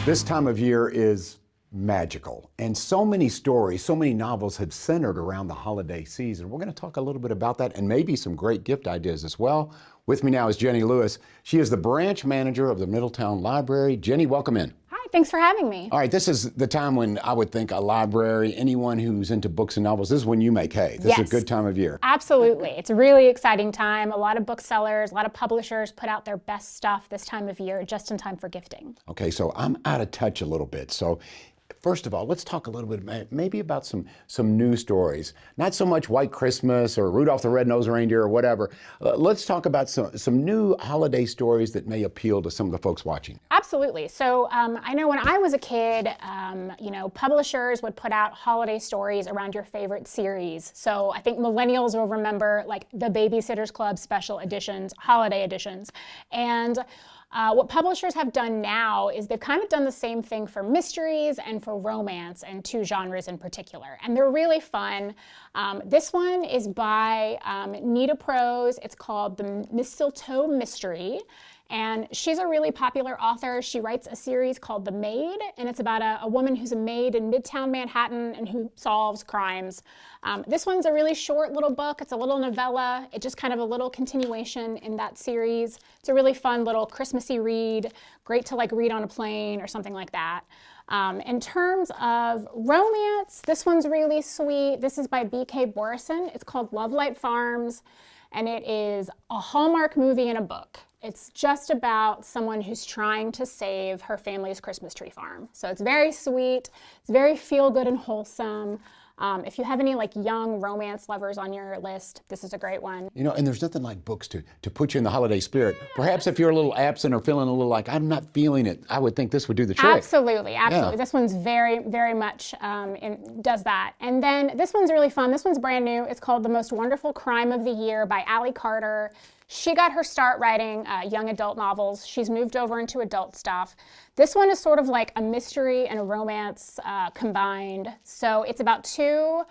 This time of year is magical, and so many stories, so many novels have centered around the holiday season. We're going to talk a little bit about that and maybe some great gift ideas as well. With me now is Jenny Lewis. She is the branch manager of the Middletown Library. Jenny, welcome in. Hi, thanks for having me. All right, this is the time when I would think a library, anyone who's into books and novels, this is when you make hay. This is a good time of year. Absolutely. It's a really exciting time. A lot of booksellers, a lot of publishers put out their best stuff this time of year just in time for gifting. Okay, so I'm out of touch a little bit. So first of all, let's talk a little bit maybe about some new stories. Not so much White Christmas or Rudolph the Red-Nosed Reindeer or whatever. Let's talk about some new holiday stories that may appeal to some of the folks watching. Absolutely. So I know when I was a kid, publishers would put out holiday stories around your favorite series. So I think millennials will remember like the Babysitter's Club special editions, holiday editions. And what publishers have done now is they've kind of done the same thing for mysteries and for romance, and two genres in particular. And they're really fun. This one is by Nita Prose. It's called The Mistletoe Mystery. And she's a really popular author. She writes a series called The Maid, and it's about a woman who's a maid in Midtown Manhattan and who solves crimes. This one's a really short little book. It's a little novella. It's just kind of a little continuation in that series. It's a really fun little Christmassy read, great to like read on a plane or something like that. In terms of romance, this one's really sweet. This is by B.K. Borison. It's called Love Light Farms, and it is a Hallmark movie and a book. It's just about someone who's trying to save her family's Christmas tree farm. So it's very sweet, it's very feel-good and wholesome. If you have any like young romance lovers on your list, this is a great one. You know, and there's nothing like books to put you in the holiday spirit. Perhaps if you're a little absent or feeling a little like, I'm not feeling it, I would think this would do the trick. Absolutely, absolutely. Yeah. This one's very, very much does that. And then this one's really fun. This one's brand new. It's called The Most Wonderful Crime of the Year by Allie Carter. She got her start writing young adult novels. She's moved over into adult stuff. This one is sort of like a mystery and a romance combined. So it's about two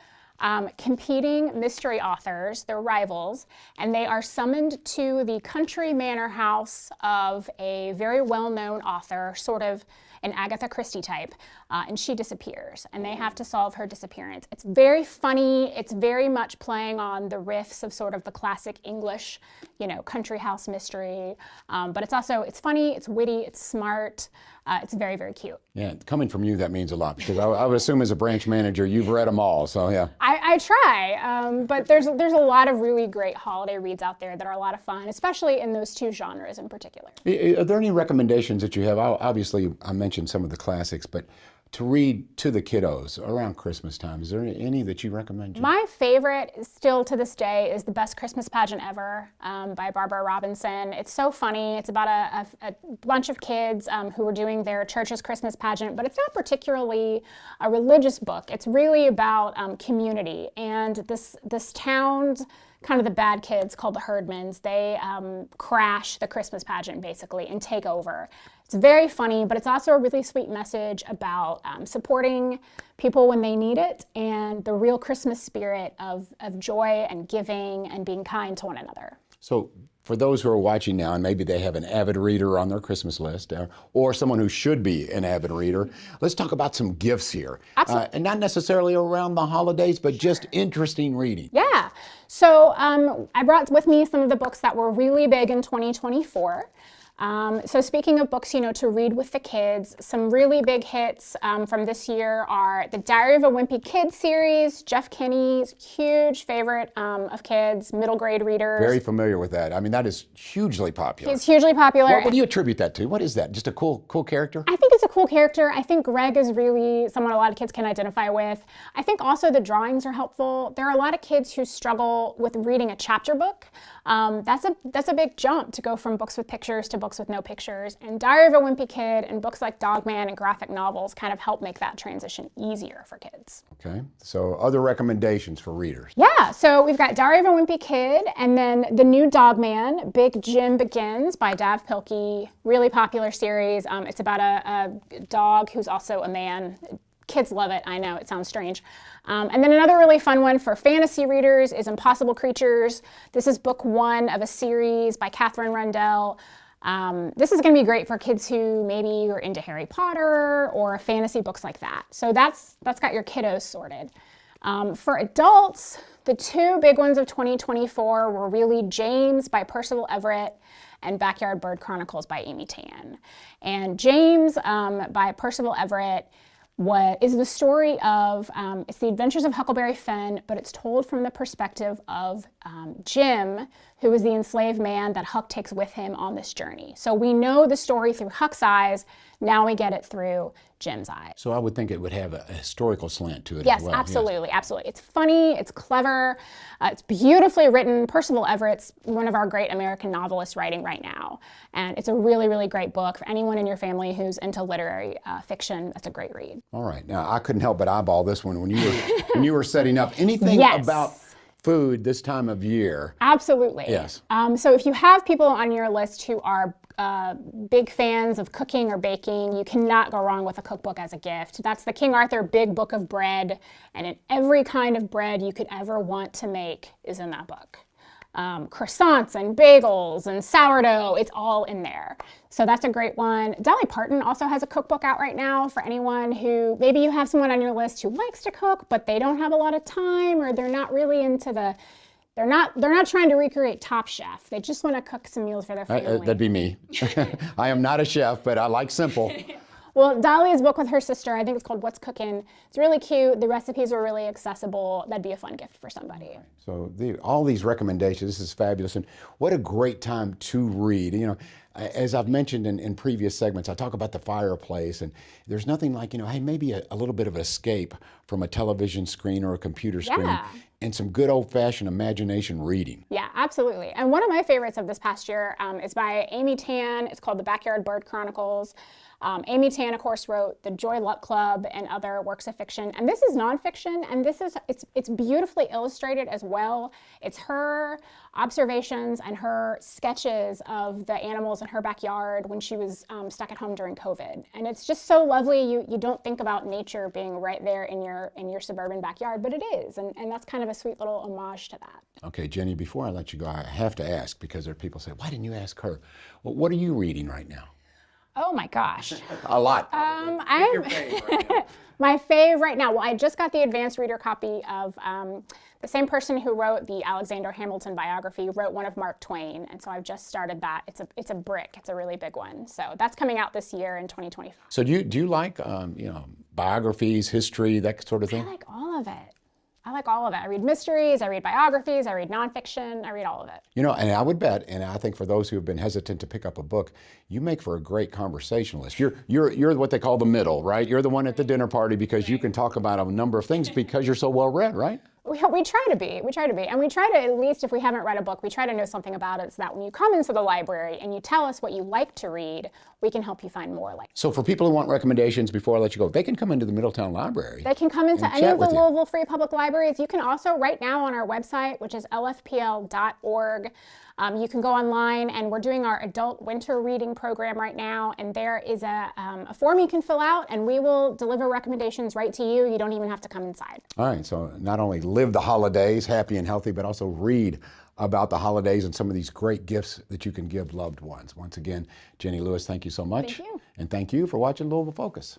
competing mystery authors, they're rivals, and they are summoned to the country manor house of a very well-known author, sort of an Agatha Christie type, and she disappears, and they have to solve her disappearance. It's very funny. It's very much playing on the riffs of sort of the classic English, country house mystery, but it's funny, it's witty, it's smart. It's very, very cute. Yeah, coming from you, that means a lot, because I would assume as a branch manager, you've read them all, so yeah. I try, but there's a lot of really great holiday reads out there that are a lot of fun, especially in those two genres in particular. Are there any recommendations that you have? Obviously, I mentioned some of the classics, but to read to the kiddos around Christmas time, is there any that you recommend? My favorite, still to this day, is The Best Christmas Pageant Ever by Barbara Robinson. It's so funny. It's about a bunch of kids who are doing their church's Christmas pageant, but it's not particularly a religious book. It's really about community, and this town's kind of the bad kids called the Herdmans. They crash the Christmas pageant basically and take over. It's very funny, but it's also a really sweet message about supporting people when they need it and the real Christmas spirit of joy and giving and being kind to one another. So for those who are watching now, and maybe they have an avid reader on their Christmas list, or someone who should be an avid reader, let's talk about some gifts here. Absolutely. And not necessarily around the holidays, but just interesting reading. Yeah. So I brought with me some of the books that were really big in 2024. So speaking of books, to read with the kids, some really big hits from this year are the Diary of a Wimpy Kid series, Jeff Kinney's huge favorite of kids, middle grade readers. Very familiar with that. I mean, that is hugely popular. He's hugely popular. What do you attribute that to? What is that? Just a cool character? I think it's a cool character. I think Greg is really someone a lot of kids can identify with. I think also the drawings are helpful. There are a lot of kids who struggle with reading a chapter book. That's a big jump to go from books with pictures to books with no pictures, and Diary of a Wimpy Kid and books like Dog Man and graphic novels kind of help make that transition easier for kids. Okay, so other recommendations for readers? Yeah, so we've got Diary of a Wimpy Kid, and then the new Dog Man, Big Jim Begins by Dav Pilkey, really popular series. It's about a dog who's also a man. Kids love it, I know, it sounds strange. And then another really fun one for fantasy readers is Impossible Creatures. This is book one of a series by Catherine Rundell. This is going to be great for kids who maybe are into Harry Potter or fantasy books like that. So that's got your kiddos sorted. For adults, the two big ones of 2024 were really James by Percival Everett and Backyard Bird Chronicles by Amy Tan. And James by Percival Everett is the story of, it's the adventures of Huckleberry Finn, but it's told from the perspective of Jim, who is the enslaved man that Huck takes with him on this journey. So we know the story through Huck's eyes, now we get it through Jim's eyes. So I would think it would have a historical slant to it Yes, as well. absolutely, absolutely. It's funny, it's clever, it's beautifully written. Percival Everett's one of our great American novelists writing right now. And it's a really, really great book for anyone in your family who's into literary fiction. That's a great read. All right. Now, I couldn't help but eyeball this one when you were setting up. Anything Yes. about food this time of year? Absolutely. Yes. So if you have people on your list who are big fans of cooking or baking, you cannot go wrong with a cookbook as a gift. That's the King Arthur Big Book of Bread, and in every kind of bread you could ever want to make is in that book. Croissants and bagels and sourdough, it's all in there. So that's a great one. Dolly Parton also has a cookbook out right now for anyone who, maybe you have someone on your list who likes to cook, but they don't have a lot of time, or they're not really into they're not trying to recreate Top Chef. They just want to cook some meals for their family. That'd be me. I am not a chef, but I like simple. Well, Dolly's book with her sister, I think it's called What's Cooking. It's really cute. The recipes are really accessible. That'd be a fun gift for somebody. So all these recommendations, this is fabulous. And what a great time to read. You know, as I've mentioned in previous segments, I talk about the fireplace, and there's nothing like, hey, maybe a little bit of escape from a television screen or a computer screen. Yeah. And some good old-fashioned imagination reading. Yeah, absolutely. And one of my favorites of this past year is by Amy Tan. It's called The Backyard Bird Chronicles. Amy Tan, of course, wrote The Joy Luck Club and other works of fiction. And this is nonfiction, and it's beautifully illustrated as well. It's her observations and her sketches of the animals in her backyard when she was stuck at home during COVID. And it's just so lovely. You don't think about nature being right there in your suburban backyard, but it is. And that's kind of a sweet little homage to that. Okay, Jenny, before I let you go, I have to ask, because there are people say, why didn't you ask her? Well, what are you reading right now? Oh my gosh. A lot. I'm my fave right now. Well, I just got the advanced reader copy of the same person who wrote the Alexander Hamilton biography wrote one of Mark Twain, and so I've just started that. It's a brick. It's a really big one. So that's coming out this year in 2025. So do you like biographies, history, that sort of thing? I like all of it. I read mysteries, I read biographies, I read nonfiction, I read all of it. And I would bet, and I think for those who have been hesitant to pick up a book, you make for a great conversationalist. You're what they call the middle, right? You're the one at the dinner party because you can talk about a number of things because you're so well read, right? We try to be, and we try to, at least if we haven't read a book, we try to know something about it so that when you come into the library and you tell us what you like to read, we can help you find more like. So for people who want recommendations before I let you go, they can come into the Middletown Library. They can come into any of the Louisville Free Public Libraries. You can also, right now on our website, which is lfpl.org, you can go online, and we're doing our adult winter reading program right now, and there is a form you can fill out, and we will deliver recommendations right to you. You don't even have to come inside. All right, so not only live the holidays happy and healthy, but also read about the holidays and some of these great gifts that you can give loved ones. Once again, Jenny Lewis, thank you so much. Thank you. And thank you for watching Louisville Focus.